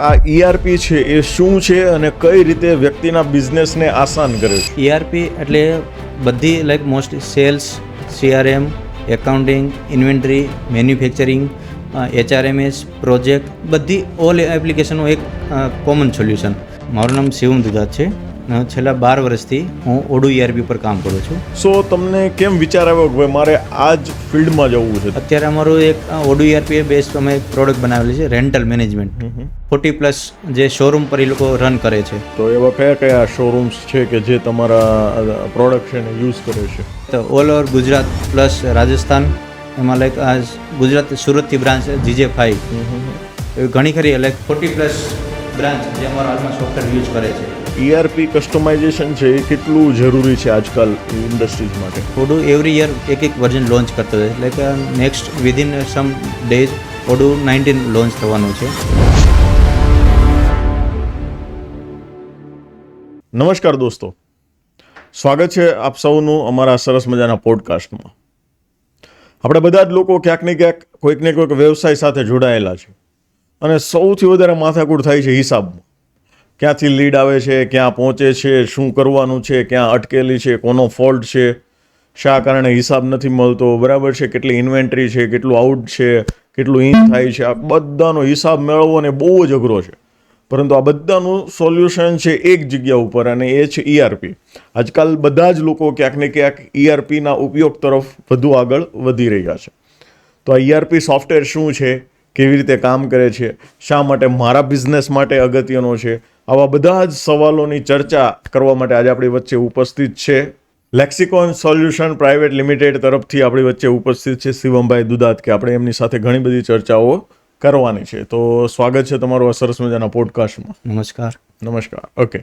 આ ERP છે એ શું છે અને કઈ રીતે વ્યક્તિના બિઝનેસને આસાન કરે છે? ERP એટલે બધી like mostly sales, CRM, accounting, inventory, manufacturing, HRMS, project, બધી ઓલ એપ્લિકેશનનું એક કોમન સોલ્યુશન. મારું નામ શિવમ દુધાત છે. છેલ્લા 12 વર્ષથી હું ઓડુ ERP પર કામ કરું છું. સો તમને કેમ વિચાર આવ્યો કે ભાઈ મારે આ જ ફિલ્ડમાં જવું છે? અત્યારે અમારું એક ઓડુ ERP બેસ્ડ અમે એક પ્રોડક્ટ બનાવેલી છે, રેન્ટલ મેનેજમેન્ટ. 40+ જે શોરૂમ પર એ લોકો રન કરે છે. તો એવા કયા કયા શોરૂમ્સ છે કે જે તમારા પ્રોડક્ટ છે ને યુઝ કરે છે? તો all over Gujarat plus Rajasthan, એમાં લાઈક આ ગુજરાત સુરતથી બ્રાન્ચ GJ5, એવી ઘણી ખરી લાઈક 40+ બ્રાન્ચ જે અમારા હાલમાં સોફ્ટવેર યુઝ કરે છે. ERP કસ્ટમાઇઝેશન છે એ કેટલું જરૂરી છે આજકાલ ઇન્ડસ્ટ્રીઝ માટે? ઓડુ એવરી યર એક વર્ઝન લોન્ચ કરતો હોય, લાઈક નેક્સ્ટ વિધિન સમ ડેઝ ઓડુ 19 લોન્ચ થવાનું છે. નમસ્કાર દોસ્તો, સ્વાગત છે આપ સૌનું અમારા સરસ મજાના પોડકાસ્ટમાં. આપણે બધા જ લોકો ક્યાંક ને ક્યાંક કોઈક ને કોઈક વ્યવસાય સાથે જોડાયેલા છે અને સૌથી વધારે માથાકૂટ થાય છે હિસાબમાં. ક્યાંથી લીડ આવે છે, ક્યાં પહોંચે છે, શું કરવાનું છે, ક્યાં અટકેલી છે, કોનો ફોલ્ટ છે, શા કારણે હિસાબ નથી મળતો, બરાબર છે, કેટલી ઇન્વેન્ટરી છે, કેટલું આઉટ છે, કેટલું ઇન થાય છે, આ બધાનો હિસાબ મેળવવો ને બહુ જ અઘરો છે. પરંતુ આ બધાનું સોલ્યુશન છે એક જગ્યા ઉપર અને એ છે ERP. આજકાલ બધા જ લોકો ક્યાંક ને ક્યાંક ERPના ઉપયોગ તરફ વધુ આગળ વધી રહ્યા છે. તો આ ERP સોફ્ટવેર શું છે, કેવી રીતે કામ કરે છે, શા માટે મારા બિઝનેસ માટે અગત્યનો છે, આવા બધા જ સવાલોની ચર્ચા કરવા માટે આજે આપણી વચ્ચે ઉપસ્થિત છે લેક્સિકોન સોલ્યુશન પ્રાઇવેટ લિમિટેડ તરફથી આપણી વચ્ચે ઉપસ્થિત છે શિવમભાઈ દુધાત, કે આપણે એમની સાથે ઘણી બધી ચર્ચાઓ કરવાની છે. તો સ્વાગત છે તમારું આ સરસ મજાના પોડકાસ્ટમાં. નમસ્કાર. ઓકે,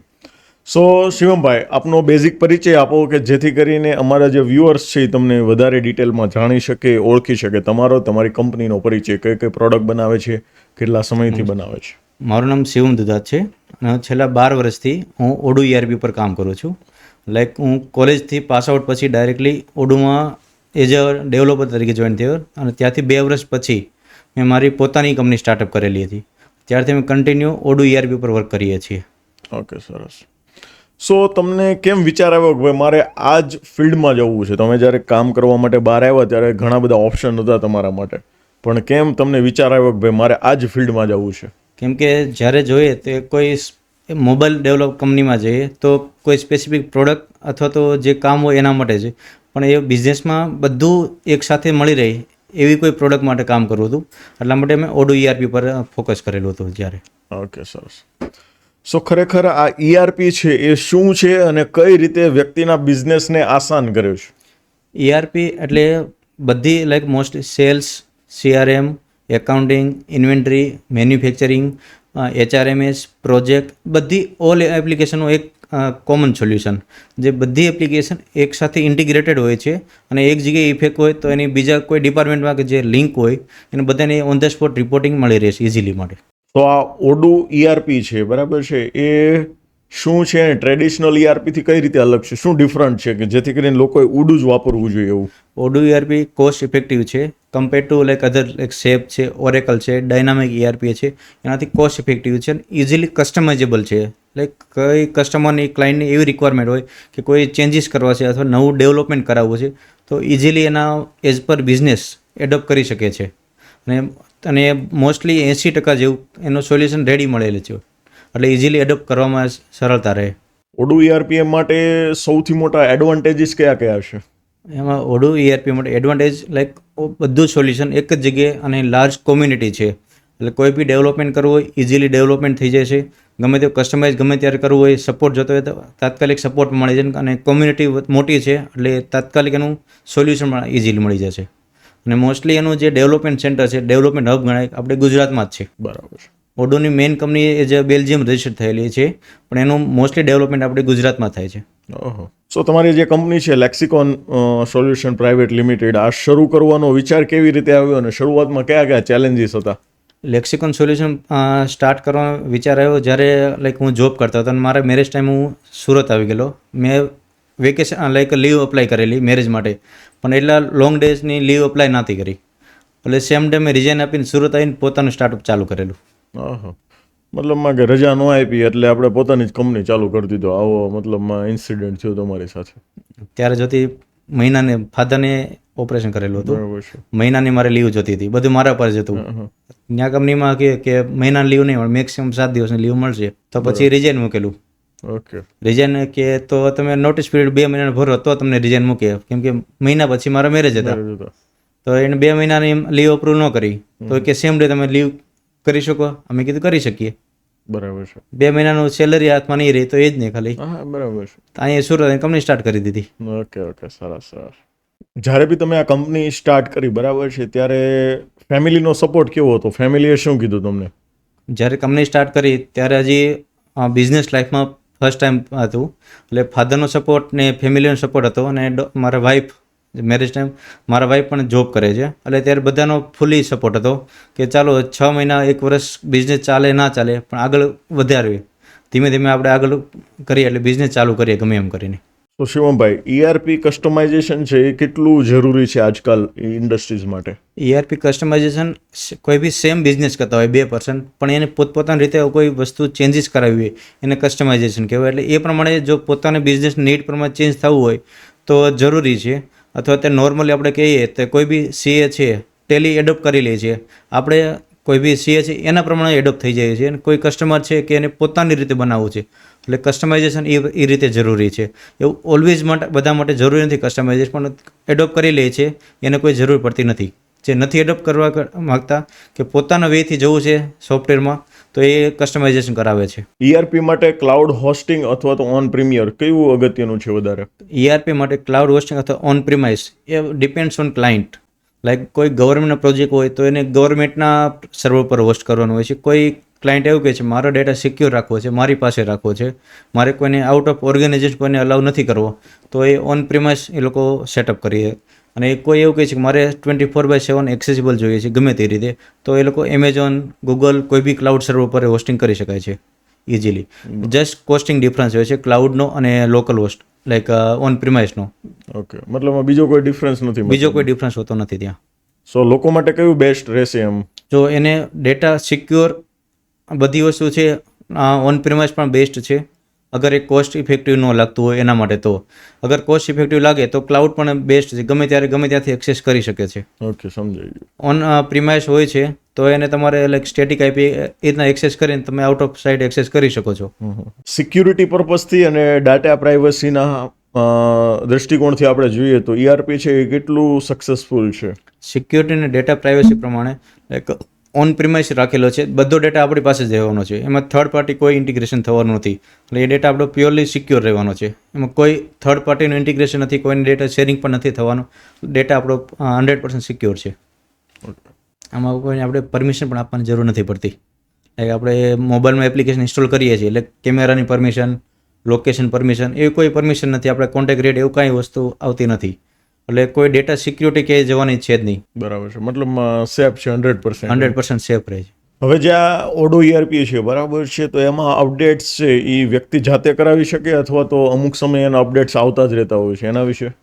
સો શિવમભાઈ, આપનો બેઝિક પરિચય આપો કે જેથી કરીને અમારા જે વ્યુઅર્સ છે એ તમને વધારે ડિટેલમાં જાણી શકે, ઓળખી શકે. તમારી કંપનીનો પરિચય, કઈ કઈ પ્રોડક્ટ બનાવે છે, કેટલા સમયથી બનાવે છે? મારું નામ શિવમ દુધાત છે અને છેલ્લા 12 વર્ષથી હું ઓડુ ERP પર કામ કરું છું. લાઈક હું કોલેજથી પાસ આઉટ પછી ડાયરેક્ટલી ઓડુમાં એઝ અ ડેવલપર તરીકે જોઈન થયો અને ત્યાંથી 2 વર્ષ પછી મેં મારી પોતાની કંપની સ્ટાર્ટઅપ કરેલી હતી. ત્યારથી અમે કન્ટિન્યુ ઓડુ ERP પર વર્ક કરીએ છીએ. ઓકે, સરસ. સો તમને કેમ વિચાર આવ્યો કે ભાઈ મારે આ જ ફિલ્ડમાં જવું છે? તમે જ્યારે કામ કરવા માટે બહાર આવ્યા ત્યારે ઘણા બધા ઓપ્શન હતા તમારા માટે, પણ કેમ તમને વિચાર આવ્યો કે ભાઈ મારે આ જ ફિલ્ડમાં જવું છે? કેમ કે જ્યારે જોઈએ તો કોઈ મોબાઈલ ડેવલપ કંપનીમાં જઈએ તો કોઈ સ્પેસિફિક પ્રોડક્ટ અથવા તો જે કામ હોય એના માટે છે, પણ એ બિઝનેસમાં બધું એકસાથે મળી રહે એવી કોઈ પ્રોડક્ટ માટે કામ કરવું હતું. એટલા માટે મેં ઓડુ ERP પર ફોકસ કરેલું હતું જ્યારે. ઓકે, સરસ. સો ખરેખર આ ERP છે એ શું છે અને કઈ રીતે વ્યક્તિના બિઝનેસને આસાન કરે છે? ERP એટલે બધી like mostly sales, CRM, accounting, inventory, manufacturing, HRMS, project, બધી ઓલ એપ્લિકેશનનું એક કોમન સોલ્યુશન. જે બધી એપ્લિકેશન એકસાથે ઇન્ટિગ્રેટેડ હોય છે અને એક જગ્યાએ ઇફેક્ટ હોય તો એની બીજા કોઈ ડિપાર્ટમેન્ટમાં કે જે લિંક હોય એને બધાને ઓન ધ સ્પોટ રિપોર્ટિંગ મળી રહેશે ઇઝીલી માટે. તો આ ઓડુ ERP છે, બરાબર છે, એ શું છે? ટ્રેડિશનલ ERP થી કઈ રીતે અલગ છે? શું ડિફરન્ટ છે કે જેથી કરીને લોકોએ ઓડુ જ વાપરવું જોઈએ એવું? ઓડુ ERP કોસ્ટ ઇફેક્ટિવ છે compare to like other like SAP છે, ઓરેકલ છે, ડાયનામિક ERP છે. એનાથી કોસ્ટ ઇફેક્ટિવ છે અને ઇઝીલી કસ્ટમાઇઝેબલ છે. લાઈક કઈ કસ્ટમરની, ક્લાયન્ટની એવી રિક્વાયરમેન્ટ હોય કે કોઈ ચેન્જીસ કરવા છે અથવા નવું ડેવલપમેન્ટ કરાવવું છે તો ઇઝીલી એના એઝ પર બિઝનેસ એડોપ્ટ કરી શકે છે અને મોસ્ટલી 80% જેવું એનું સોલ્યુશન રેડી મળેલું છે, એટલે ઇઝીલી એડોપ્ટ કરવામાં સરળતા રહે. ઓડુ ERP માટે સૌથી મોટા એડવાન્ટેજીસ કયા કયા છે? એમાં ઓડુ ERP માટે એડવાન્ટેજ લાઈક બધું સોલ્યુશન એક જ જગ્યાએ અને લાર્જ કોમ્યુનિટી છે, એટલે કોઈ બી ડેવલપમેન્ટ કરવું હોય ઇઝીલી ડેવલપમેન્ટ થઈ જાય છે. ગમે તે કસ્ટમાઇઝ ગમે ત્યારે કરવું હોય, સપોર્ટ જોતો હોય તો તાત્કાલિક સપોર્ટ મળી જાય અને કોમ્યુનિટી મોટી છે એટલે તાત્કાલિક એનું સોલ્યુશન ઇઝીલી મળી જશે. અને મોસ્ટલી એનું જે ડેવલપમેન્ટ સેન્ટર છે, ડેવલપમેન્ટ હબ ગણાય, આપણે ગુજરાતમાં જ છે. બરાબર. ઓડુની મેઇન કંપની એ જે બેલ્જિયમ રજિસ્ટર્ડ થયેલી છે, પણ એનું મોસ્ટલી ડેવલપમેન્ટ આપણે ગુજરાતમાં થાય છે. ઓહો. સો તમારી જે કંપની છે લેક્સિકોન સોલ્યુશન પ્રાઇવેટ લિમિટેડ, આ શરૂ કરવાનો વિચાર કેવી રીતે આવ્યો અને શરૂઆતમાં કયા કયા ચેલેન્જીસ હતા? લેક્સિકોન સોલ્યુશન સ્ટાર્ટ કરવાનો વિચાર આવ્યો જ્યારે લાઈક હું જોબ કરતો હતો અને મારા મેરેજ ટાઈમ હું સુરત આવી ગયેલો. મેં વેકેશન લાઈક લીવ અપ્લાય કરેલી મેરેજ માટે, પણ એટલા લોંગ ડેઝની લીવ અપ્લાય નહોતી કરી, એટલે સેમ ડે મેં રિઝાઇન આપીને સુરત આવીને પોતાનું સ્ટાર્ટઅપ ચાલુ કરેલું. ઓહો. મતલબમાં કે રજા ન આપી એટલે આપણે પોતાની જ કંપની ચાલુ કરી દીધો, આવો મતલબમાં ઇન્સિડન્ટ થયો તમારી સાથે? ત્યારે જોતી મહિનાને ફાધરને ઓપરેશન કરેલું હતું, બરાબર છે. મહિનાની મારે લીવ જોતી હતી, બધું મારા પર જ હતું. ત્યાં કંપનીમાં કે મહિનાની લીવ નહીં મળે, મેક્સિમમ 7 દિવસની લીવ મળશે. તો પછી રિઝાઇન મૂકેલું. ઓકે. રિઝાઇન કે તો તમે નોટિસ પીરિયડ 2 મહિનાનો ભરો તો તમને રિઝાઇન મૂકે, કેમ કે મહિના પછી મારા મેરેજ હતા. તો એને 2 મહિનાની લીવ અપ્રૂવ ન કરી તો કે સેમ ડે તમે લીવ કરી શકો. અમે કીધું કરી શકીએ. બરાબર છે. 2 મહિનાનું સેલરી હાથમાં નહીં રહી તો એ જ નહીં ખાલી. હા, બરાબર છે. અહીંયા સુરત કંપની સ્ટાર્ટ કરી દીધી. ઓકે, સરસ. જ્યારે બી તમે આ કંપની સ્ટાર્ટ કરી, બરાબર છે, ત્યારે ફેમિલીનો સપોર્ટ કેવો હતો? ફેમિલીએ શું કીધું તમને? જ્યારે કંપની સ્ટાર્ટ કરી ત્યારે હજી બિઝનેસ લાઈફમાં ફર્સ્ટ ટાઈમ હતું, એટલે ફાધરનો સપોર્ટ ને ફેમિલીનો સપોર્ટ હતો. અને મારા વાઈફ મેરેજ ટાઈમ મારા વાઈફ પણ જોબ કરે છે, એટલે ત્યારે બધાનો ફૂલી સપોર્ટ હતો કે ચાલો 6 મહિના 1 વર્ષ બિઝનેસ ચાલે ના ચાલે પણ આગળ વધારીએ, ધીમે ધીમે આપણે આગળ કરીએ એટલે બિઝનેસ ચાલુ કરીએ ગમે એમ કરીને. તો શિવમભાઈ, ERP કસ્ટમાઇઝેશન છે એ કેટલું જરૂરી છે આજકાલ ઇન્ડસ્ટ્રીઝ માટે? ERP કસ્ટમાઇઝેશન કોઈ બી સેમ બિઝનેસ કરતા હોય 2 પર્સન, પણ એને પોતપોતાની રીતે કોઈ વસ્તુ ચેન્જીસ કરાવવી હોય એને કસ્ટમાઇઝેશન કહેવાય. એટલે એ પ્રમાણે જો પોતાના બિઝનેસ નીડ પ્રમાણે ચેન્જ થવું હોય તો જરૂરી છે. અથવા તે નોર્મલી આપણે કહીએ તો કોઈ બી CA છે ટેલી એડોપ્ટ કરી લે છે, આપણે કોઈ બી CA છે એના પ્રમાણે એડોપ્ટ થઈ જાય છે. અને કોઈ કસ્ટમર છે કે એને પોતાની રીતે બનાવવું છે એટલે કસ્ટમાઇઝેશન એ રીતે જરૂરી છે. એવું ઓલવેઝ માટે બધા માટે જરૂરી નથી કસ્ટમાઇઝેશન, પણ એડોપ્ટ કરી લે છે એને કોઈ જરૂર પડતી નથી. જે નથી એડોપ્ટ કરવા માગતા કે પોતાના વેથી જવું છે સોફ્ટવેરમાં તો એ કસ્ટમાઇઝેશન કરાવે છે. ERP માટે ક્લાઉડ હોસ્ટિંગ અથવા તો ઓન પ્રીમિયર કયું અગત્યનું છે વધારે? ERP માટે ક્લાઉડ હોસ્ટિંગ અથવા on premise A depends on client. Like કોઈ ગવર્મેન્ટના પ્રોજેક્ટ હોય તો એને ગવર્મેન્ટના સર્વર પર હોસ્ટ કરવાનું હોય છે. કોઈ ક્લાયન્ટ એવું કહે છે મારો ડેટા સિક્યોર રાખવો છે, મારી પાસે રાખવો છે, મારે કોઈને આઉટ ઓફ ઓર્ગેનાઇઝેશન કોઈને અલાઉ નથી કરવો, તો એ ઓન પ્રિમાઇસ એ લોકો સેટઅપ કરીએ. અને કોઈ એવું કહે છે કે મારે 24/7 એક્સેસિબલ જોઈએ છે ગમે તે રીતે, તો એ લોકો એમેઝોન, ગૂગલ કોઈ બી ક્લાઉડ સર્વર પર હોસ્ટિંગ કરી શકાય છે ઇઝીલી. જસ્ટ કોસ્ટિંગ ડિફરન્સ હોય છે ક્લાઉડનો અને લોકલ હોસ્ટ લાઈક ઓન પ્રિમાઇસનો. ઓકે, મતલબ બીજો કોઈ ડિફરન્સ નથી? બીજો કોઈ ડિફરન્સ હોતો નથી ત્યાં. સો લોકો માટે કયું બેસ્ટ રહેશે એમ? જો એને ડેટા સિક્યોર બધી વસ્તુ છે, ઓન પ્રિમાઇસ પણ બેસ્ટ છે અગર એ કોસ્ટ ઇફેક્ટિવ ન લાગતું હોય એના માટે. તો અગર કોસ્ટ ઇફેક્ટિવ લાગે તો ક્લાઉડ પણ બેસ્ટ છે, ગમે ત્યારે ગમે ત્યાંથી એક્સેસ કરી શકે છે. ઓકે, સમજાઈ ગયું. ઓન પ્રિમાઇસ હોય છે તો એને તમારે લાઈક સ્ટેટિક IP એ રીતના એક્સેસ કરીને તમે આઉટ ઓફ સાઇટ એક્સેસ કરી શકો છો. સિક્યુરિટી પર્પઝથી અને ડાટા પ્રાઇવસીના દૃષ્ટિકોણથી આપણે જોઈએ તો ERP છે એ કેટલું સક્સેસફુલ છે? સિક્યુરિટી અને ડેટા પ્રાઇવસી પ્રમાણે લાઈક ઓન પ્રિમાઇસ રાખેલો છે, બધો ડેટા આપણી પાસે જ રહેવાનો છે, એમાં થર્ડ પાર્ટી કોઈ ઇન્ટિગ્રેશન થવાનું નથી. એટલે એ ડેટા આપણો પ્યોરલી સિક્યોર રહેવાનો છે, એમાં કોઈ થર્ડ પાર્ટીનું ઇન્ટિગ્રેશન નથી, કોઈને ડેટા શેરિંગ પણ નથી થવાનું. ડેટા આપણો 100% સિક્યોર છે. આમાં કોઈને આપણે પરમિશન પણ આપવાની જરૂર નથી પડતી. લાઈક આપણે મોબાઈલમાં એપ્લિકેશન ઇન્સ્ટોલ કરીએ છીએ એટલે કેમેરાની પરમિશન, લોકેશન પરમિશન એવી કોઈ પરમિશન નથી, આપણે કોન્ટેક્ટ રેટ એવું કાંઈ વસ્તુ આવતી નથી. એટલે કોઈ ડેટા સિક્યુરિટી ક્યાંય જવાની છે જ નહીં. બરાબર છે, મતલબ સેફ છે 100%? 100% સેફ રહે છે. હવે જે આ ઓડો ERP છે, બરાબર છે, તો એમાં અપડેટ્સ છે એ વ્યક્તિ જાતે કરાવી શકે અથવા તો અમુક સમયે એના અપડેટ્સ આવતા જ રહેતા હોય છે, એના વિશે?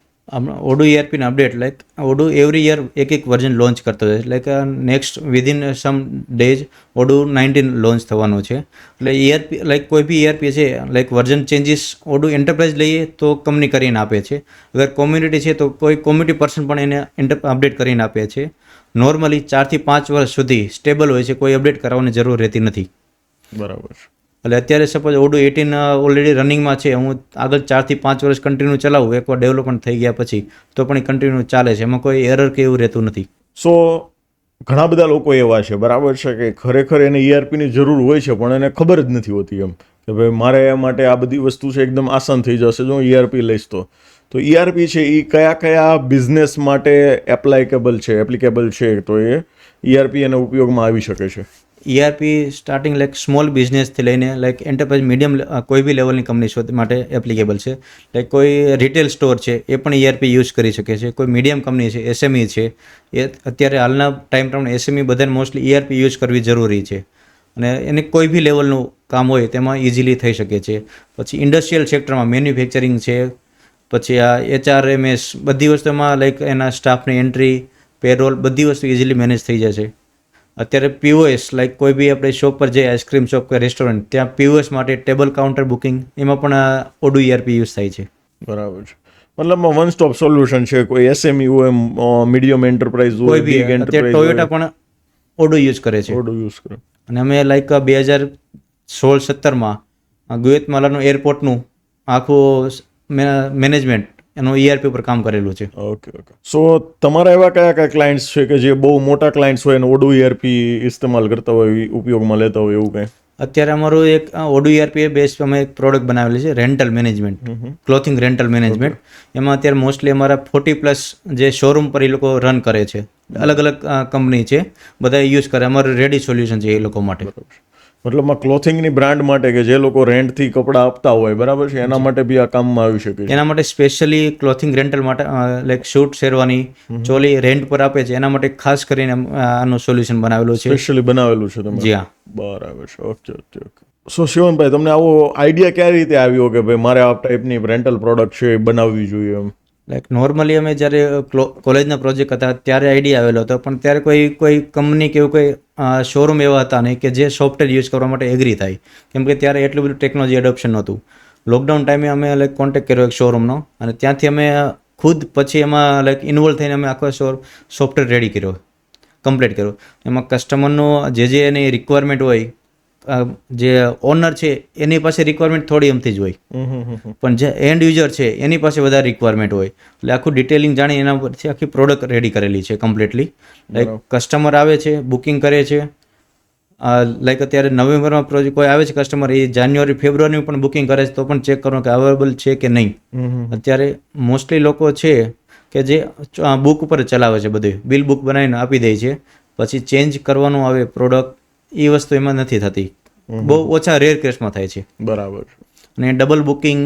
ઓડો ERPના અપડેટ લાઈક ઓડો એવરી યર એક વર્ઝન લોન્ચ કરતો હોય, લાઈક નેક્સ્ટ વિધિન સમ ડેઝ ઓડો 19 લોન્ચ થવાનું છે. એટલે ERP લાઈક કોઈ બી ERP છે લાઈક વર્ઝન ચેન્જીસ ઓડો એન્ટરપ્રાઇઝ લઈએ તો કંપની કરીને આપે છે. અગર કોમ્યુનિટી છે તો કોઈ કોમ્યુનિટી પર્સન પણ એને અપડેટ કરીને આપે છે. નોર્મલી 4 થી 5 વર્ષ સુધી સ્ટેબલ હોય છે, કોઈ અપડેટ કરાવવાની જરૂર રહેતી નથી. બરાબર. એટલે અત્યારે સપોઝ ઓડો 18 ઓલરેડી રનિંગમાં છે, હું આગળ 4 થી 5 વર્ષ કન્ટિન્યુ ચલાવું એકવાર ડેવલપમેન્ટ થઈ ગયા પછી તો પણ એ કન્ટિન્યુ ચાલે છે, એમાં કોઈ એરર કે એવું રહેતું નથી. સો ઘણા બધા લોકો એવા છે, બરાબર છે, કે ખરેખર એને ERPની જરૂર હોય છે પણ એને ખબર જ નથી હોતી એમ કે ભાઈ મારે એ માટે આ બધી વસ્તુ છે એકદમ આસાન થઈ જશે જો હું ERP લઈશ તો ERP છે એ કયા કયા બિઝનેસ માટે એપ્લિકેબલ છે તો એ ERP એના ઉપયોગમાં આવી શકે છે? ERP સ્ટાર્ટિંગ લાઈક સ્મોલ બિઝનેસથી લઈને લાઈક એન્ટરપ્રાઇઝ મીડિયમ કોઈ બી લેવલની કંપની માટે એપ્લિકેબલ છે. લાઈક કોઈ રિટેલ સ્ટોર છે એ પણ ERP યુઝ કરી શકે છે. કોઈ મીડિયમ કંપની છે, SME છે, એ અત્યારે હાલના ટાઈમ પ્રમાણે SME બધાને મોસ્ટલી ERP યુઝ કરવી જરૂરી છે અને એને કોઈ બી લેવલનું કામ હોય તેમાં ઇઝીલી થઈ શકે છે. પછી ઇન્ડસ્ટ્રીયલ સેક્ટરમાં મેન્યુફેક્ચરિંગ છે, પછી આ HRMS બધી વસ્તુમાં લાઈક એના સ્ટાફની એન્ટ્રી, પેરોલ બધી વસ્તુ ઇઝીલી મેનેજ થઈ જશે. અત્યારે પીઓએસ લાઈક કોઈ બી આપણે શોપ પર જઈએ, આઈસ્ક્રીમ શોપ કે રેસ્ટોરન્ટ, ત્યાં પીઓએસ માટે ટેબલ કાઉન્ટર બુકિંગ એમાં પણ ઓડો ERP યુઝ થાય છે. બરાબર છે. મતલબમાં વન સ્ટોપ સોલ્યુશન છે. કોઈ SME હોય, મીડિયમ એન્ટરપ્રાઇઝ હોય, કોઈ બી બિગ અત્યારે એન્ટરપ્રાઇઝ ટોયોટા હોય, પણ ઓડો યુઝ કરે છે. ઓડો યુઝ કરે. અને અમે લાઈક 2016-17માં ગુએતમાલાનું એરપોર્ટનું આખું મેનેજમેન્ટ એનું ERP પર કામ કરેલું છે. Okay okay. સો તમારા એવા કયા કયા ક્લાયન્ટ્સ છે કે જે બહુ મોટા ક્લાયન્ટ્સ હોય અને ઓડો ERP ઇસ્તેમાલ કરતા હોય, ઉપયોગમાં લેતા હોય એવું કંઈ? અત્યારે અમારું એક ઓડો ERP બેઝ અમે એક પ્રોડક્ટ બનાવેલી છે, rental management, clothing rental management. એમાં અત્યારે મોસ્ટલી અમારા 40+ જે શોરૂમ પર એ લોકો રન કરે છે, અલગ અલગ કંપની છે, બધા યુઝ કરે. અમારું રેડી સોલ્યુશન છે એ લોકો માટે. મતલબમાં ક્લોથિંગની બ્રાન્ડ માટે કે જે લોકો રેન્ટથી કપડાં આપતા હોય, બરાબર છે, એના માટે બી આ કામમાં આવી શકે છે. એના માટે સ્પેશિયલી ક્લોથિંગ રેન્ટલ માટે like shoot, sherwani, choli rent પર આપે છે, એના માટે ખાસ કરીને આનું સોલ્યુશન બનાવેલું છે. સ્પેશિયલી બનાવેલું છે તમે? જી હા. બરાબર છે. Okay okay okay. So Shivanbhai, તમને આવો આઈડિયા કઈ રીતે આવ્યો કે ભાઈ મારે આ ટાઈપની રેન્ટલ પ્રોડક્ટ છે એ બનાવવી જોઈએ એમ? લાઈક નોર્મલી અમે જ્યારે કોલેજના પ્રોજેક્ટ હતા ત્યારે આઈડિયા આવેલો હતો, પણ ત્યારે કોઈ કંપની કે એવું કોઈ શોરૂમ એવા હતા નહીં કે જે સોફ્ટવેર યુઝ કરવા માટે એગ્રી થાય, કેમ કે ત્યારે એટલું બધું ટેકનોલોજી એડોપ્શન નહોતું. લોકડાઉન ટાઈમે અમે લાઈક કોન્ટેક્ટ કર્યો એક શોરૂમનો, અને ત્યાંથી અમે ખુદ પછી એમાં લાઈક ઇન્વોલ્વ થઈને અમે આખો સોફ્ટવેર રેડી કર્યો, કમ્પ્લીટ કર્યો. એમાં કસ્ટમરનું જે એની રિક્વાયરમેન્ટ હોય, જે ઓનર છે એની પાસે રિક્વાયરમેન્ટ થોડી એમથી જ હોય, પણ જે એન્ડ યુઝર છે એની પાસે વધારે રિક્વાયરમેન્ટ હોય. એટલે આખું ડિટેલિંગ જાણી એના પરથી આખી પ્રોડક્ટ રેડી કરેલી છે કમ્પ્લીટલી. લાઈક કસ્ટમર આવે છે, બુકિંગ કરે છે. લાઈક અત્યારે નવેમ્બરમાં પ્રોજેક્ટ કોઈ આવે છે કસ્ટમર, એ જાન્યુઆરી ફેબ્રુઆરીનું પણ બુકિંગ કરે છે, તો પણ ચેક કરવાનું કે અવેલેબલ છે કે નહીં. અત્યારે મોસ્ટલી લોકો છે કે જે બુક ઉપર ચલાવે છે, બધું બિલ બુક બનાવીને આપી દે છે, પછી ચેન્જ કરવાનું આવે પ્રોડક્ટ, એ વસ્તુ એમાં નથી થતી. બહુ ઓછા રેર કેસમાં થાય છે. બરાબર. અને ડબલ બુકિંગ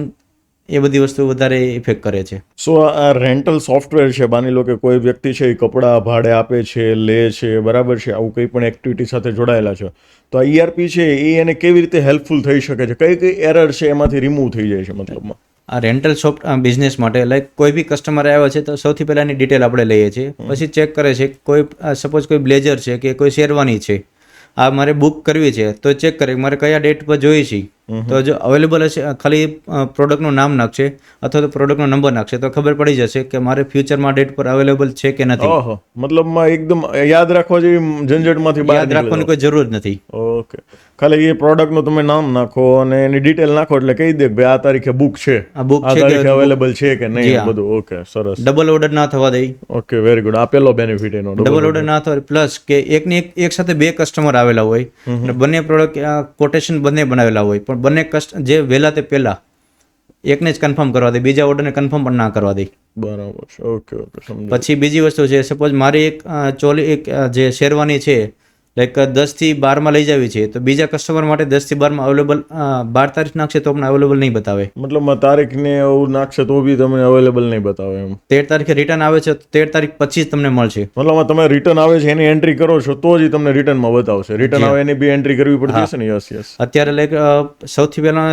એ બધી વસ્તુ વધારે ઇફેક્ટ કરે છે. સો આ રેન્ટલ સોફ્ટવેર છે, માની લો કે કોઈ વ્યક્તિ છે એ કપડાં ભાડે આપે છે, લે છે, બરાબર છે, આવું કંઈ પણ એક્ટિવિટી સાથે જોડાયેલા છે, તો આ ERP છે એ એને કેવી રીતે હેલ્પફુલ થઈ શકે છે? કઈ કઈ એરર છે એમાંથી રિમૂવ થઈ જાય છે મતલબમાં? આ રેન્ટલ શોપ બિઝનેસ માટે લાઈક કોઈ બી કસ્ટમર આવ્યો છે તો સૌથી પહેલાં એની ડિટેલ આપણે લઈએ છીએ, પછી ચેક કરે છે. કોઈ સપોઝ કોઈ બ્લેઝર છે કે કોઈ શેરવાની છે, આ મારે બુક કરવી છે, તો ચેક કરે મારે કયા ડેટ પર જોઈએ છે. તો જો અવેલેબલ હશે, ખાલી પ્રોડક્ટનું નામ નાખશે અથવા તો પ્રોડક્ટનો નંબર નાખશે તો ખબર પડી જશે કે મારે ફ્યુચરમાં ડેટ પર અવેલેબલ છે કે નથી. ઓહો, મતલબમાં એકદમ યાદ રાખવા જેવી ઝંઝટમાંથી બહાર યાદ રાખવાની કોઈ જરૂર નથી. ઓકે, ખાલી એ પ્રોડક્ટનું તમે નામ નાખો અને એની ડિટેલ નાખો એટલે કહી દે કે ભાઈ આ તારીખે બુક છે, આ બુક આ છે કે તારીખે અવેલેબલ છે કે નહીં, બધું. ઓકે, સરસ. ડબલ ઓર્ડર ના થવા દે. Okay, very good. આ પેલો બેનિફિટ એનો, ડબલ ઓર્ડર ના થવા. પ્લસ કે એક સાથે બે કસ્ટમર આવેલા હોય અને બંને પ્રોડક્ટ કોટેશન બંને બનાવેલા હોય, પણ બંને જે વહેલા તે પહેલા એકને જ કન્ફર્મ કરવા દે, બીજા ઓર્ડરને કન્ફર્મ પણ ના કરવા દે. બરાબર છે. ઓકે ઓકે, સમજી. પછી બીજી વસ્તુ છે, સપોઝ મારી એક જે શેરવાની છે લાઈક 10 થી 12 લઈ જવી છે, તો બીજા કસ્ટમર માટે 10 થી 12 અવેલેબલ 12 તારીખ નાખશે તો પણ અવેલેબલ નહીં બતાવે. મતલબમાં તારીખને એવું નાખશે તો બી તમને અવેલેબલ નહીં બતાવે એમ. 13 તારીખે રિટર્ન આવે છે, 13 તારીખ પછી જ તમને મળશે. મતલબમાં તમે રિટર્ન આવે છે એની એન્ટ્રી કરો છો તો જ તમને રિટર્નમાં બતાવશે. રિટર્ન આવે એની બી એન્ટ્રી કરવી પડતી હશે ને? Yes yes. અત્યારે લાઈક સૌથી પહેલા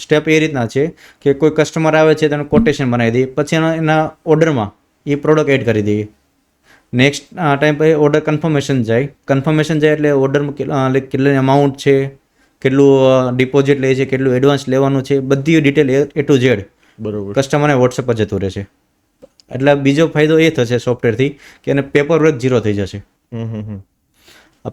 સ્ટેપ એ રીતના છે કે કોઈ કસ્ટમર આવે છે તેનું કોટેશન બનાવી દઈએ, પછી એના ઓર્ડરમાં એ પ્રોડક્ટ એડ કરી દઈએ. નેક્સ્ટ ટાઈમ પછી ઓર્ડર કન્ફર્મેશન જાય એટલે ઓર્ડરમાં કેટલી અમાઉન્ટ છે, કેટલું ડિપોઝિટ લે છે, કેટલું એડવાન્સ લેવાનું છે, બધી ડિટેલ A to Z બરોબર કસ્ટમરને વોટ્સએપ પર જતું રહેશે. એટલે બીજો ફાયદો એ થશે સોફ્ટવેરથી કે એને પેપર વર્ક ઝીરો થઈ જશે.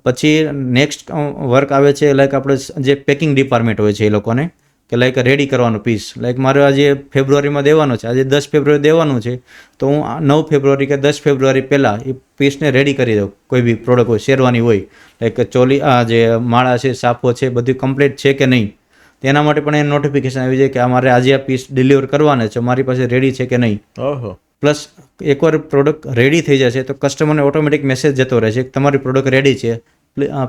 પછી નેક્સ્ટ વર્ક આવે છે લાઈક આપણે જે પેકિંગ ડિપાર્ટમેન્ટ હોય છે એ લોકોને કે લાઈક રેડી કરવાનું પીસ. લાઈક મારે આજે ફેબ્રુઆરીમાં દેવાનો છે, આજે 10 ફેબ્રુઆરી દેવાનું છે, તો હું 9 ફેબ્રુઆરી કે 10 ફેબ્રુઆરી પહેલાં એ પીસને રેડી કરી દઉં. કોઈ બી પ્રોડક્ટ હોય, શેરવાની હોય, લાઈક ચોલી જે માળા છે, સાફો છે, બધું કમ્પ્લીટ છે કે નહીં, તેના માટે પણ એ નોટિફિકેશન આવી જાય કે અમારે આજે આ પીસ ડિલિવર કરવાના છે, મારી પાસે રેડી છે કે નહીં. પ્લસ એકવાર પ્રોડક્ટ રેડી થઈ જશે તો કસ્ટમરને ઓટોમેટિક મેસેજ જતો રહેશે કે તમારી પ્રોડક્ટ રેડી છે,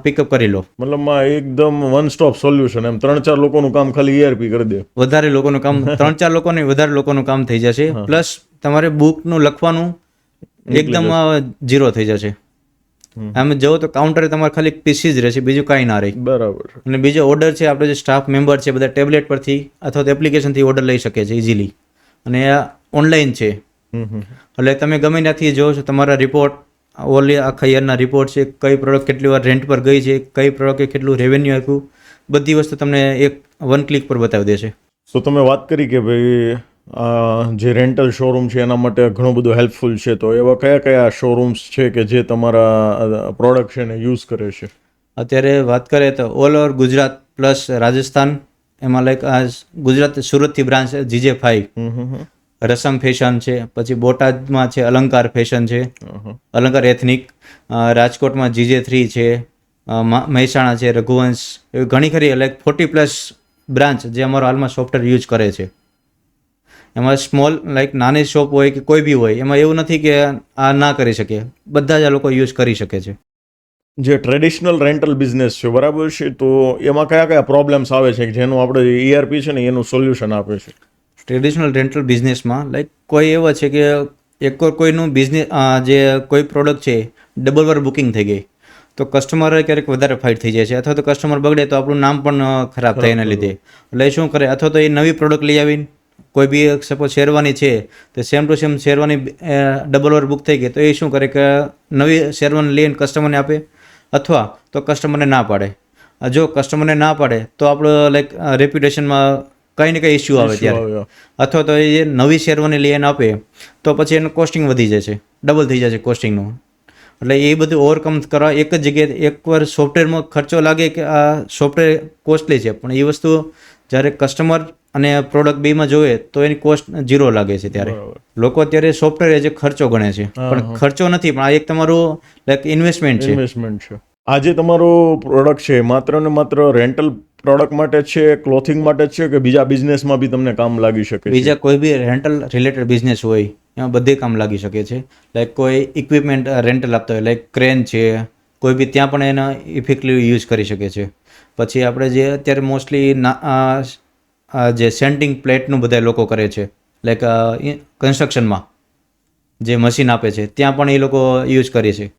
પિકઅપ કરી લો. મતલબમાં એકદમ વન સ્ટોપ સોલ્યુશન, એમ 3-4 લોકોનું કામ ખાલી ERP કરી દે. વધારે લોકોનું કામ 3-4 લોકોને વધારે લોકોનું કામ થઈ જશે. પ્લસ તમારે બુકનું લખવાનું એકદમ ઝીરો થઈ જશે. આમ જુઓ તો કાઉન્ટરે તમારે ખાલી પીસી જ રહેશે, બીજું કાંઈ ના રહે. બરાબર. અને બીજો ઓર્ડર છે, આપણે જે સ્ટાફ મેમ્બર છે બધા ટેબ્લેટ પરથી અથવા તો એપ્લિકેશનથી ઓર્ડર લઈ શકે છે ઇઝીલી, અને આ ઓનલાઈન છે. એટલે તમે ગમે ત્યાંથી જોવો છો, તમારા રિપોર્ટ ઓલી આખા યરના રિપોર્ટ છે, કઈ પ્રોડક્ટ કેટલી વાર રેન્ટ પર ગઈ છે, કઈ પ્રોડક્ટે કેટલું રેવન્યુ આપ્યું, બધી વસ્તુ તમને એક વન ક્લિક પર બતાવી દેશે. તો તમે વાત કરી કે ભાઈ જે રેન્ટલ શોરૂમ છે એના માટે ઘણું બધું હેલ્પફુલ છે, તો એવા કયા કયા શોરૂમ્સ છે કે જે તમારા પ્રોડક્ટ છે ને યુઝ કરે છે? અત્યારે વાત કરીએ તો all over Gujarat plus Rajasthan, એમાં લાઈક આ ગુજરાત સુરતથી બ્રાન્ચ છે GJ5, રસમ ફેશન છે, પછી બોટાદમાં છે અલંકાર ફેશન છે, અલંકાર એથનિક, રાજકોટમાં GJ3 છે, મહેસાણા છે રઘુવંશ, એવી ઘણી ખરી લાઈક 40+ બ્રાન્ચ જે અમારો હાલમાં સોફ્ટવેર યુઝ કરે છે. એમાં સ્મોલ લાઈક નાની શોપ હોય કે કોઈ બી હોય, એમાં એવું નથી કે આ ના કરી શકે, બધા જ આ લોકો યુઝ કરી શકે છે. જે ટ્રેડિશનલ રેન્ટલ બિઝનેસ છે બરાબર છે, તો એમાં કયા કયા પ્રોબ્લેમ્સ આવે છે કે જેનું આપણે ERP છે ને એનું સોલ્યુશન આપે છે? ટ્રેડિશનલ રેન્ટલ બિઝનેસમાં લાઈક કોઈ એવો છે કે એક કોઈનું બિઝનેસ જે કોઈ પ્રોડક્ટ છે ડબલ વાર બુકિંગ થઈ ગઈ તો કસ્ટમર ક્યારેક વધારે ફાઇટ થઈ જાય છે, અથવા તો કસ્ટમર બગડે તો આપણું નામ પણ ખરાબ થાય એના લીધે. એટલે શું કરે, અથવા તો એ નવી પ્રોડક્ટ લઈ આવીને કોઈ બી સપોઝ શેરવાની છે તો same to same sherwani double વાર બુક થઈ ગઈ તો એ શું કરે કે નવી શેરવાની લઈને કસ્ટમરને આપે, અથવા તો કસ્ટમરને ના પાડે. જો કસ્ટમરને ના પાડે તો આપણું લાઈક રેપ્યુટેશનમાં કંઈ ને કંઈ ઇસ્યુ આવે ત્યારે, અથવા તો એ નવી શેરવાની લઈને આપે તો પછી એનું કોસ્ટિંગ વધી જાય છે, ડબલ થઈ જાય છે કોસ્ટિંગનું. એટલે એ બધું ઓવરકમ કરવા એક જ જગ્યાએ એકવાર સોફ્ટવેરમાં ખર્ચો લાગે કે આ સોફ્ટવેર કોસ્ટલી છે, પણ એ વસ્તુ જ્યારે કસ્ટમર અને પ્રોડક્ટ બેમાં જોવે તો એની કોસ્ટ 0 લાગે છે. ત્યારે લોકો અત્યારે સોફ્ટવેર એજ ખર્ચો ગણે છે, પણ ખર્ચો નથી, પણ આ એક તમારું લાઈક ઇન્વેસ્ટમેન્ટ છે. આજે તમારો પ્રોડક્ટ છે માત્ર ને માત્ર રેન્ટલ પ્રોડક્ટ માટે છે, ક્લોથિંગ માટે છે, કે બીજા બિઝનેસમાં બી તમને કામ લાગી શકે? બીજા કોઈ બી રેન્ટલ રિલેટેડ બિઝનેસ હોય એમાં બધે કામ લાગી શકે છે. લાઈક કોઈ ઇક્વિપમેન્ટ રેન્ટલ આપતા હોય, લાઈક ક્રેન છે, કોઈ બી ત્યાં પણ એના ઇફેક્ટિવલી યુઝ કરી શકે છે. પછી આપણે જે અત્યારે મોસ્ટલી જે સેન્ટિંગ પ્લેટનું બધા લોકો કરે છે, લાઈક કન્સ્ટ્રક્શનમાં જે મશીન આપે છે ત્યાં પણ એ લોકો યુઝ કરે છે.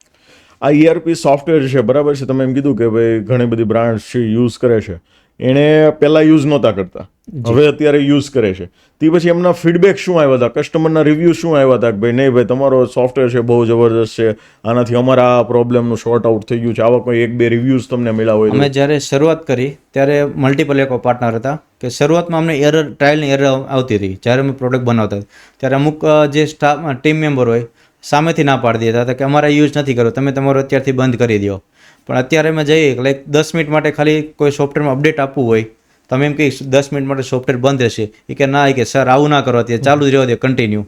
આ ERP સોફ્ટવેર છે બરાબર છે, તમે એમ કીધું કે ભાઈ ઘણી બધી બ્રાન્ડ છે યુઝ કરે છે, એણે પહેલાં યુઝ નહોતા કરતા, હવે અત્યારે યુઝ કરે છે, તે પછી એમના ફીડબેક શું આવ્યા હતા, કસ્ટમરના રિવ્યૂ શું આવ્યા હતા કે ભાઈ નહીં ભાઈ તમારો સોફ્ટવેર છે બહુ જબરદસ્ત છે, આનાથી અમારા આ પ્રોબ્લેમનું શોર્ટ આઉટ થઈ ગયું છે, આવા કોઈ 1-2 રિવ્યૂઝ તમને મળ્યા હોય? અમે જ્યારે શરૂઆત કરી ત્યારે મલ્ટિપલ એકો પાર્ટનર હતા કે શરૂઆતમાં અમને ટ્રાયલની એરર આવતી હતી. જ્યારે અમે પ્રોડક્ટ બનાવતા ત્યારે અમુક જે સ્ટાફ ટીમ મેમ્બર હોય સામેથી ના પાડી દેતા હતા કે અમારે યુઝ નથી કરવો, તમે તમારો અત્યારથી બંધ કરી દો. પણ અત્યારે અમે જઈએ લાઈક 10 મિનિટ માટે ખાલી કોઈ સોફ્ટવેરમાં અપડેટ આપવું હોય, તમે એમ કહી 10 મિનિટ માટે સોફ્ટવેર બંધ રહેશે, એ કે ના, એ કે સર આવું ના કરો, અત્યારે ચાલુ જ રહેવા દો કન્ટિન્યુ,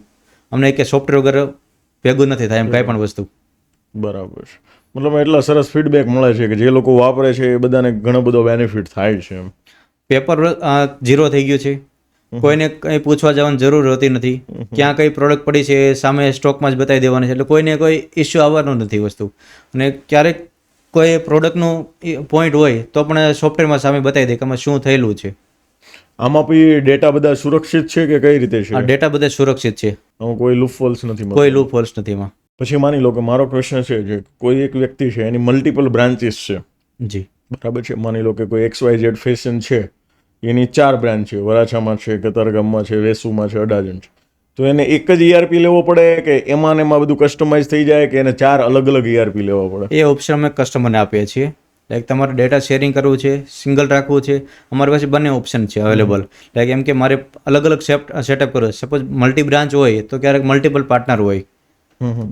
અમને કે સોફ્ટવેર વગર ભેગું નથી થાય એમ કાંઈ પણ વસ્તુ. બરાબર છે, મતલબ એટલા સરસ ફીડબેક મળે છે કે જે લોકો વાપરે છે એ બધાને ઘણો બધો બેનિફિટ થાય છે. એમ પેપર 0 થઈ ગયું છે, કોઈને કંઈ પૂછવા જવાની જરૂર હોતી નથી, ક્યાં કઈ પ્રોડક્ટ પડી છે સામે સ્ટોકમાં જ બતાવી દેવાની છે, એટલે કોઈને કોઈ ઇસ્યુ આવવાનો નથી વસ્તુ. અને ક્યારેક કોઈ પ્રોડક્ટનું પોઈન્ટ હોય તો પણ સોફ્ટવેરમાં સામે બતાવી દે કે આમાં શું થયેલું છે. આમાં પછી ડેટા બધા સુરક્ષિત છે કે કઈ રીતે છે? આ ડેટા બધા સુરક્ષિત છે, આમાં કોઈ લૂપહોલ્સ નથી? કોઈ લૂપહોલ્સ નથી એમાં. પછી માની લો કે મારો ક્વેશ્ચન છે જે કોઈ એક વ્યક્તિ છે એની મલ્ટિપલ બ્રાન્ચીસ છે, જી બરાબર છે, માની લો કે કોઈ XYZ ફેશન છે, એની 4 બ્રાન્ચ છે, વરાછામાં છે, કતારગામમાં છે, વેસુમાં છે, અડાજણ છે, તો એને એક જ ERP લેવો પડે કે એમાં ને એમાં બધું કસ્ટમાઇઝ થઈ જાય કે એને 4 અલગ અલગ ERP લેવા પડે? એ ઓપ્શન અમે કસ્ટમરને આપીએ છીએ. લાઈક તમારે ડેટા શેરિંગ કરવું છે, સિંગલ રાખવું છે, અમારી પાસે બંને ઓપ્શન છે અવેલેબલ. લાઈક એમ કે મારે અલગ અલગ સેટઅપ કરવું, સપોઝ મલ્ટી બ્રાન્ચ હોય તો ક્યારેક મલ્ટિપલ પાર્ટનર હોય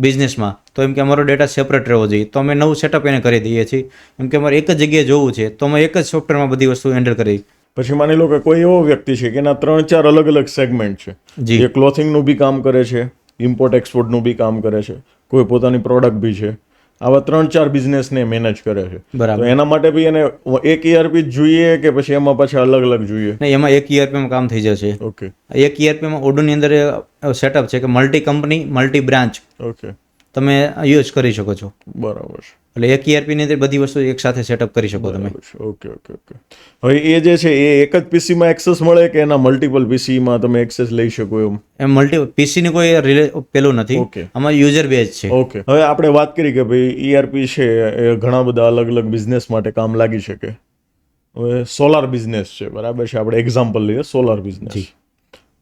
બિઝનેસમાં, તો એમ કે અમારો ડેટા સેપરેટ રહેવો જોઈએ, તો અમે નવું સેટઅપ એને કરી દઈએ છીએ. એમ કે અમારે એક જ જગ્યાએ જોવું છે તો અમે એક જ સોફ્ટવેરમાં બધી વસ્તુ હેન્ડલ કરી. પછી માની લો કે કોઈ એવો વ્યક્તિ છે કે એના 3-4 અલગ અલગ સેગમેન્ટ છે, જે ક્લોથિંગનું બી કામ કરે છે, ઇમ્પોર્ટ એક્સપોર્ટનું બી કામ કરે છે, કોઈ પોતાની પ્રોડક્ટ બી છે, આવા 3-4 બિઝનેસને મેનેજ કરે છે. બરાબર. તો એના માટે બી એને એક ERP જ જોઈએ કે પછી એમાં પાછા અલગ અલગ જોઈએ? નહીં, એમાં એક ERPમાં કામ થઈ જશે. ઓકે. એક ERPમાં ઓડોની અંદર સેટઅપ છે કે multi company multi branch okay તમે યુઝ કરી શકો છો. બરાબર છે. એટલે એક ERPની અંદર બધી વસ્તુ એક સાથે સેટઅપ કરી શકો તમે. Okay okay okay. હવે એ જે છે એ એક જ પીસીમાં એક્સેસ મળે કે એના મલ્ટિપલ પીસીમાં તમે એક્સેસ લઈ શકો એમ? મલ્ટી પીસીની કોઈ પેલું નથી, આમાં યુઝર બેઝ છે. ઓકે. હવે આપણે વાત કરી કે ભાઈ ERP છે એ ઘણા બધા અલગ અલગ બિઝનેસ માટે કામ લાગી શકે. હવે સોલાર બિઝનેસ છે, બરાબર છે, આપણે એક્ઝામ્પલ લઈએ સોલાર બિઝનેસ.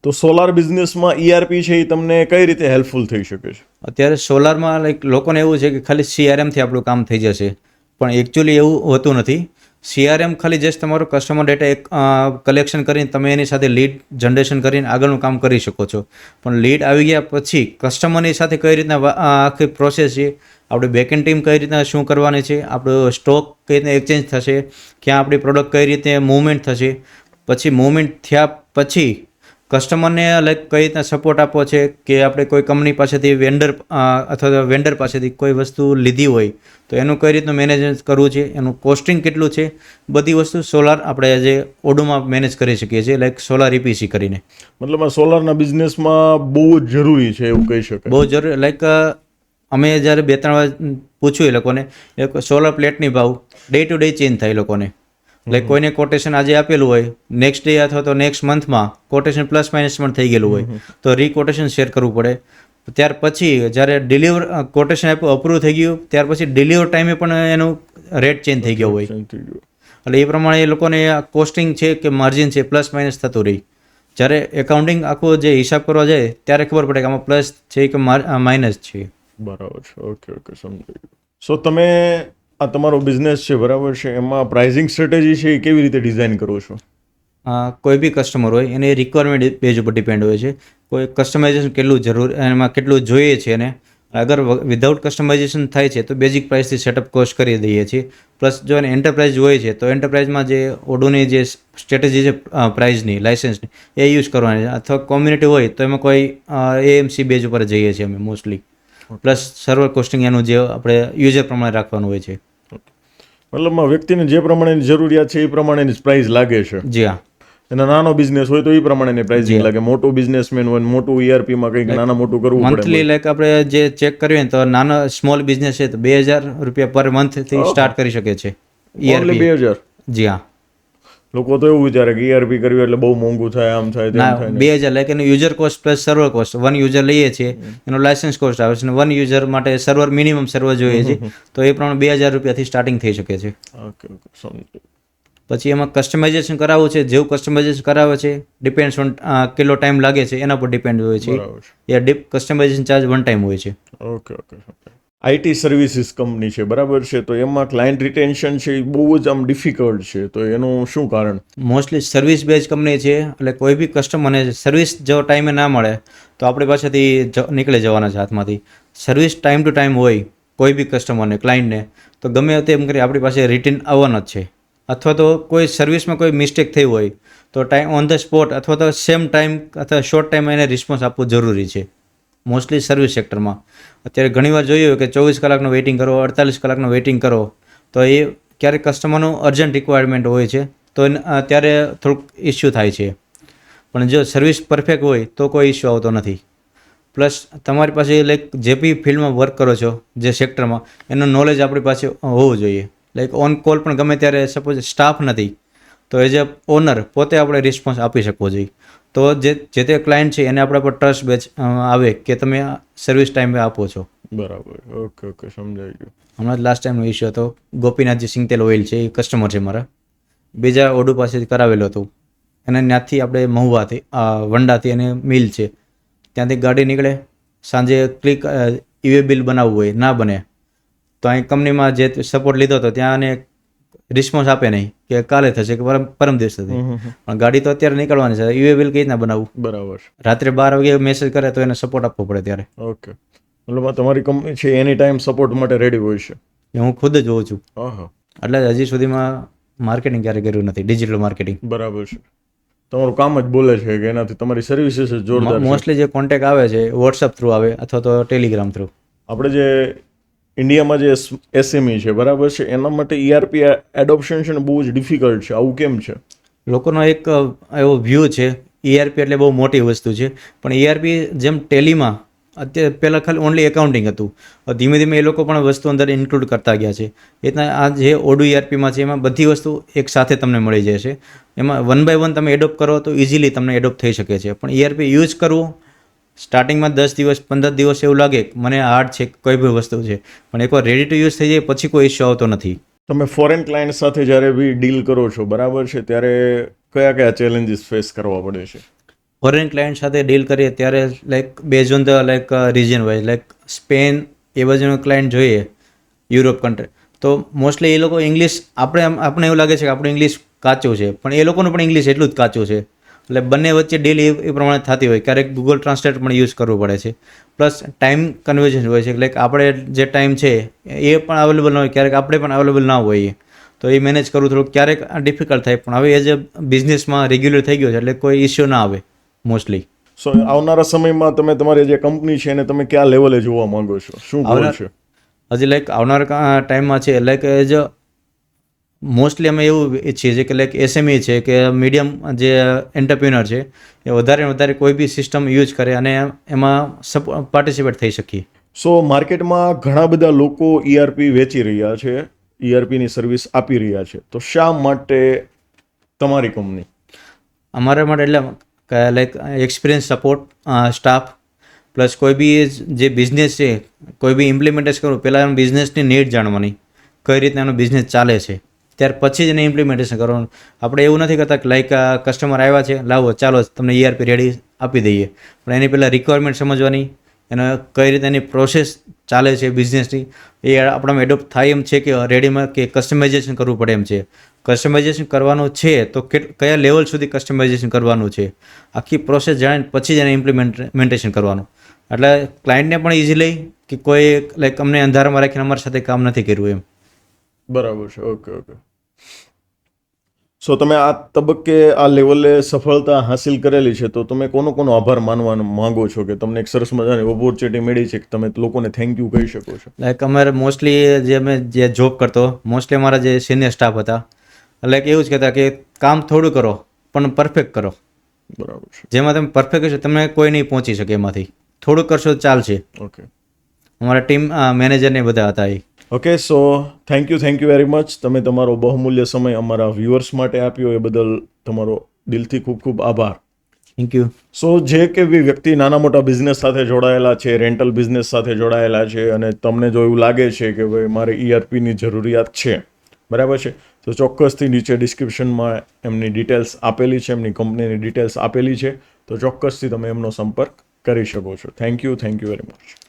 તો સોલાર બિઝનેસમાં ERP છે એ તમને કઈ રીતે હેલ્પફુલ થઈ શકે છે? અત્યારે સોલારમાં લાઈક લોકોને એવું છે કે ખાલી CRMથી આપણું કામ થઈ જશે, પણ એકચ્યુઅલી એવું હોતું નથી. CRM ખાલી જસ્ટ તમારો કસ્ટમર ડેટા એક કલેક્શન કરીને તમે એની સાથે લીડ જનરેશન કરીને આગળનું કામ કરી શકો છો. પણ લીડ આવી ગયા પછી કસ્ટમરની સાથે કઈ રીતના આખી પ્રોસેસ છે, આપણે બેકએન્ડ ટીમ કઈ રીતના શું કરવાની છે, આપણો સ્ટોક કઈ રીતના એક્સચેન્જ થશે, ક્યાં આપણી પ્રોડક્ટ કઈ રીતે મૂવમેન્ટ થશે, પછી મૂવમેન્ટ થયા પછી કસ્ટમરને લાઈક કઈ રીતના સપોર્ટ આપવો છે કે આપણે કોઈ કંપની પાસેથી વેન્ડર અથવા તો વેન્ડર પાસેથી કોઈ વસ્તુ લીધી હોય તો એનું કઈ રીતનું મેનેજમેન્ટ કરવું છે, એનું કોસ્ટિંગ કેટલું છે, બધી વસ્તુ સોલાર આપણે જે ઓડોમાં મેનેજ કરી શકીએ છીએ, લાઈક સોલાર EPC કરીને. મતલબ આ સોલારના બિઝનેસમાં બહુ જ જરૂરી છે એવું કહી શકાય. બહુ જરૂરી. લાઈક અમે જ્યારે 2-3 વાર પૂછ્યું એ લોકોને, સોલાર પ્લેટની ભાવ ડે ટુ ડે ચેન્જ થાય એ લોકોને. લાઈક કોઈને કોટેશન આજે આપેલું હોય, નેક્સ્ટ ડે અથવા તો નેક્સ્ટ મંથમાં કોટેશન પ્લસ માઇનસ પણ થઈ ગયેલું હોય તો રીકોટેશન શેર કરવું પડે. ત્યાર પછી જ્યારે ડિલિવર કોટેશન આપ્યું, અપ્રૂવ થઈ ગયું, ત્યાર પછી ડિલિવર ટાઈમે પણ એનું રેટ ચેન્જ થઈ ગયો હોય. એટલે એ પ્રમાણે એ લોકોને કોસ્ટિંગ છે કે માર્જિન છે પ્લસ માઇનસ થતું રહી. જ્યારે એકાઉન્ટિંગ આખો જે હિસાબ કરવા જાય ત્યારે ખબર પડે કે આમાં પ્લસ છે કે માઇનસ છે. બરાબર છે. ઓકે સમજાઈ ગયું. સો તમે આ તમારો બિઝનેસ છે બરાબર છે, એમાં પ્રાઇઝિંગ સ્ટ્રેટેજી છે એ કેવી રીતે ડિઝાઇન કરો છો? કોઈ બી કસ્ટમર હોય એને રિક્વાયરમેન્ટ બેઝ ઉપર ડિપેન્ડ હોય છે. કોઈ કસ્ટમાઇઝેશન કેટલું જરૂર એમાં કેટલું જોઈએ છે, અને અગર વિધાઉટ કસ્ટમાઇઝેશન થાય છે તો બેઝિક પ્રાઇસથી સેટઅપ કોસ્ટ કરી દઈએ છીએ. પ્લસ જો એને એન્ટરપ્રાઇઝ હોય છે તો એન્ટરપ્રાઇઝમાં જે ઓડોની જે સ્ટ્રેટેજી છે પ્રાઇઝની, લાઇસન્સની, એ યુઝ કરવાની છે. અથવા કોમ્યુનિટી હોય તો એમાં કોઈ AMC બેઝ ઉપર જઈએ છીએ અમે મોસ્ટલી. પ્લસ સર્વર કોસ્ટિંગ એનું જે આપણે યુઝર પ્રમાણે રાખવાનું હોય છે. મતલબમાં વ્યક્તિને જે પ્રમાણેની જરૂરિયાત છે એ પ્રમાણેની પ્રાઇસ લાગે છે. જી હા. એના નાનો બિઝનેસ હોય તો એ પ્રમાણેની પ્રાઇસિંગ લાગે, મોટું બિઝનેસમેન હોય, મોટું ERPમાં કંઈક નાના મોટું કરવું પડે. મંથલી લાઈક આપણે જે ચેક કરીએ તો નાનો સ્મોલ બિઝનેસ છે તો 2,000 રૂપિયા પર મંથથી સ્ટાર્ટ કરી શકે છે. ERP 2,000? જી હા. લોકો તો એવું વિચારે કે ERP કરવી એટલે બહુ મોંઘું થાય, આમ થાય, તેમ થાય. 2,000 લાઈક એનું user cost plus server cost. 1 user લઈએ છીએ એનો લાયસન્સ કોસ્ટ આવે છે, અને 1 યુઝર માટે સર્વર મિનિમમ સર્વર જોઈએ છે તો એ પ્રમાણે 2,000 રૂપિયાથી સ્ટાર્ટિંગ થઈ શકે છે. ઓકે સમજો. પછી એમાં કસ્ટમાઇઝેશન કરાવવું છે, જેવું કસ્ટમાઇઝેશન કરાવે છે ડિપેન્ડ્સ ઓન કેટલો ટાઈમ લાગે છે એના પર ડિપેન્ડ હોય છે. યા કસ્ટમાઇઝેશન ચાર્જ 1 ટાઈમ હોય છે. ઓકે. IT સર્વિસીસ કંપની છે બરાબર છે, તો એમાં ક્લાયન્ટ રિટેન્શન છે એ બહુ જ આમ ડિફિકલ્ટ છે, તો એનું શું કારણ? મોસ્ટલી સર્વિસ બેઝ કંપની છે, એટલે કોઈ બી કસ્ટમરને સર્વિસ જો ટાઈમે ના મળે તો આપણી પાસેથી નીકળી જવાના છે હાથમાંથી. સર્વિસ ટાઈમ ટુ ટાઈમ હોય કોઈ બી કસ્ટમરને, ક્લાયન્ટને, તો ગમે તેમ કરી આપણી પાસે રિટર્ન આવવાના જ છે. અથવા તો કોઈ સર્વિસમાં કોઈ મિસ્ટેક થઈ હોય તો ટાઈમ ઓન ધ સ્પોટ અથવા તો સેમ ટાઈમ અથવા શોર્ટ ટાઈમમાં એને રિસ્પોન્સ આપવો જરૂરી છે. મોસ્ટલી સર્વિસ સેક્ટરમાં અત્યારે ઘણીવાર જોયું કે 24 કલાકનું વેઇટિંગ કરો, 48 કલાકનું વેઇટિંગ કરો, તો એ ક્યારેક કસ્ટમરનું અર્જન્ટ રિક્વાયરમેન્ટ હોય છે તો ત્યારે થોડુંક ઇસ્યુ થાય છે. પણ જો સર્વિસ પરફેક્ટ હોય તો કોઈ ઇસ્યુ આવતો નથી. પ્લસ તમારી પાસે લાઈક જે બી ફિલ્ડમાં વર્ક કરો છો જે સેક્ટરમાં, એનું નોલેજ આપણી પાસે હોવું જોઈએ. લાઈક ઓન કોલ પણ ગમે ત્યારે સપોઝ સ્ટાફ નથી તો એઝ અ ઓનર પોતે આપણે રિસ્પોન્સ આપી શકવો જોઈએ. તો જે તે ક્લાયન્ટ છે એને આપણા પર ટ્રસ્ટ બેચ આવે કે તમે સર્વિસ ટાઈમે આપો છો. બરાબર. ઓકે સમજાઈ ગયું. હમણાં લાસ્ટ ટાઈમનો ઇસ્યુ હતો, ગોપીનાથજી સિંગતેલ ઓઇલ છે, એ કસ્ટમર છે મારા, બીજા ઓડુ પાસેથી કરાવેલું હતું. અને ત્યાંથી આપણે મહુવાથી વંડાથી એને મિલ છે, ત્યાંથી ગાડી નીકળે, સાંજે ક્લિક EVA બિલ બનાવવું હોય ના બને તો અહીં કંપનીમાં જે સપોર્ટ લીધો હતો ત્યાં એને રિસ્પોન્સ આપે નહીં કે કાલે થશે કે પરમ દિવસ થશે, પણ ગાડી તો અત્યારે નીકળવાની છે, EVA બિલ કઈ રીતના બનાવવું? બરાબર. રાત્રે 12 વાગે મેસેજ કરે તો એને સપોર્ટ આપવો પડે ત્યારે. ઓકે. મતલબ તમારી કંપની છે એની ટાઈમ સપોર્ટ માટે રેડી હોય છે? એ હું ખુદ જ જોઉં છું. હા. એટલે હજી સુધીમાં માર્કેટિંગ ક્યારે કર્યું નથી, ડિજિટલ માર્કેટિંગ. બરાબર છે. તમારું કામ જ બોલે છે કે એનાથી તમારી સર્વિસીસ જ જોરદાર છે. મોસ્ટલી જે કોન્ટેક્ટ આવે છે વોટ્સઅપ થ્રુ આવે અથવા તો ટેલિગ્રામ થ્રુ. આપણે જે ઇન્ડિયામાં જે SME છે બરાબર છે, એના માટે ERP એડોપ્શન છે ને બહુ જ ડિફિકલ્ટ છે, આવું કેમ છે? લોકોનો એક એવો વ્યૂ છે ERP એટલે બહુ મોટી વસ્તુ છે, પણ ERP જેમ ટેલીમાં અત્યારે પહેલાં ખાલી ઓનલી એકાઉન્ટિંગ હતું, ધીમે ધીમે એ લોકો પણ વસ્તુ અંદર ઇન્ક્લુડ કરતા ગયા છે. એ રીતના આ જે ઓડુ ERPમાં છે એમાં બધી વસ્તુ એક સાથે તમને મળી જાય છે. એમાં 1 by 1 તમે એડોપ્ટ કરો તો ઇઝીલી તમને એડોપ્ટ થઈ શકે છે. પણ ERP યુઝ કરવું સ્ટાર્ટિંગમાં 10 દિવસ 15 દિવસ એવું લાગે મને હાર્ડ છે કોઈ બી વસ્તુ છે, પણ એકવાર રેડી ટુ યુઝ થઈ જાય પછી કોઈ ઇસ્યુ આવતો નથી. તમે ફોરેન ક્લાયન્ટ સાથે જ્યારે બી ડીલ કરો છો બરાબર છે, ત્યારે કયા ચેલેન્જીસ ફેસ કરવા પડે છે? ફોરેન ક્લાયન્ટ સાથે ડીલ કરીએ ત્યારે like base on the like region wise like Spain એ બાજુનો ક્લાયન્ટ જોઈએ યુરોપ કન્ટ્રી તો મોસ્ટલી એ લોકો ઇંગ્લિશ આપણે એવું લાગે છે કે આપણું ઇંગ્લિશ કાચું છે પણ એ લોકોનું પણ ઇંગ્લિશ એટલું જ કાચું છે એટલે બંને વચ્ચે ડીલ એ પ્રમાણે થતી હોય ક્યારેક ગૂગલ ટ્રાન્સલેટ પણ યુઝ કરવું પડે છે પ્લસ ટાઈમ કન્વર્ઝન હોય છે લાઈક આપણે જે ટાઈમ છે એ પણ અવેલેબલ ન હોય ક્યારેક આપણે પણ અવેલેબલ ના હોઈએ તો એ મેનેજ કરવું થોડુંક ક્યારેક ડિફિકલ્ટ થાય પણ હવે એઝ અ બિઝનેસમાં રેગ્યુલર થઈ ગયો છે એટલે કોઈ ઇસ્યુ ના આવે મોસ્ટલી સો આવનારા સમયમાં તમે તમારી જે કંપની છે એને તમે કયા લેવલે જોવા માંગો છો, શું ગોલ છે? હજી લાઈક આવનારા ટાઈમમાં છે લાઈક એઝ અ મોસ્ટલી અમે એવું ઈચ્છીએ છીએ કે લાઈક એસએમઈ છે કે મીડિયમ જે એન્ટરપ્રિનર છે એ વધારે ને વધારે કોઈ બી સિસ્ટમ યુઝ કરે અને એમાં પાર્ટિસિપેટ થઈ શકીએ. સો માર્કેટમાં ઘણા બધા લોકો ERP વેચી રહ્યા છે, ERPની સર્વિસ આપી રહ્યા છે, તો શા માટે તમારી કંપની? અમારા માટે એટલે like experience support staff plus કોઈ બી જે બિઝનેસ છે કોઈ બી ઇમ્પ્લિમેન્ટેશન કરવું પહેલાં બિઝનેસની નીડ જાણવાની કઈ રીતના એનો બિઝનેસ ચાલે છે ત્યાર પછી જ એને ઇમ્પ્લિમેન્ટેશન કરવાનું. આપણે એવું નથી કરતા કે લાઈક કસ્ટમર આવ્યા છે લાવો ચાલો તમને ERP રેડી આપી દઈએ પણ એની પહેલાં રિક્વાયરમેન્ટ સમજવાની એને કઈ રીતે એની પ્રોસેસ ચાલે છે બિઝનેસની એ આપણામાં એડોપ્ટ થાય એમ છે કે રેડીમાં કે કસ્ટમાઇઝેશન કરવું પડે એમ છે. કસ્ટમાઇઝેશન કરવાનું છે તો કયા લેવલ સુધી કસ્ટમાઇઝેશન કરવાનું છે આખી પ્રોસેસ જાણીને પછી જ એને ઇમ્પ્લિમેન્ટેશન કરવાનું એટલે ક્લાયન્ટને પણ ઇઝીલી કે કોઈ લાઈક અમને અંધારામાં રાખીને અમારી સાથે કામ નથી કર્યું એમ. બરાબર છે. ઓકે. સો તમે આ તબક્કે આ લેવલે સફળતા હાસિલ કરેલી છે તો તમે કોનો આભાર માનવા માંગો છો કે તમને એક સરસ મજાની ઓપોર્ચ્યુનિટી મળી છે કે તમે લોકોને થેન્ક યુ કહી શકો છો? લાઈક અમારે મોસ્ટલી જે જોબ કરતો મોસ્ટલી અમારા જે સિનિયર સ્ટાફ હતા લાઈક એવું જ કહેતા કે કામ થોડું કરો પણ પરફેક્ટ કરો. બરાબર છે. જેમાં તમે પરફેક્ટ હશો તમને કોઈ નહીં પહોંચી શકે એમાંથી થોડુંક કરશો તો ચાલશે. ઓકે. અમારા ટીમ મેનેજરને બધા હતા એ. Okay, so thank you very much. તમે તમારો બહુમૂલ્ય સમય અમારા વ્યુઅર્સ માટે આપ્યો એ બદલ તમારો દિલથી ખૂબ ખૂબ આભાર. Thank you. સો જે કે વ્યક્તિ નાના મોટા બિઝનેસ સાથે જોડાયેલા છે, રેન્ટલ બિઝનેસ સાથે જોડાયેલા છે અને તમને જો એવું લાગે છે કે ભાઈ મારે ERPની જરૂરિયાત છે, બરાબર છે, તો ચોક્કસથી નીચે ડિસ્ક્રિપ્શનમાં એમની ડિટેલ્સ આપેલી છે, એમની કંપનીની ડિટેલ્સ આપેલી છે, તો ચોક્કસથી તમે એમનો સંપર્ક કરી શકો છો. Thank you very much.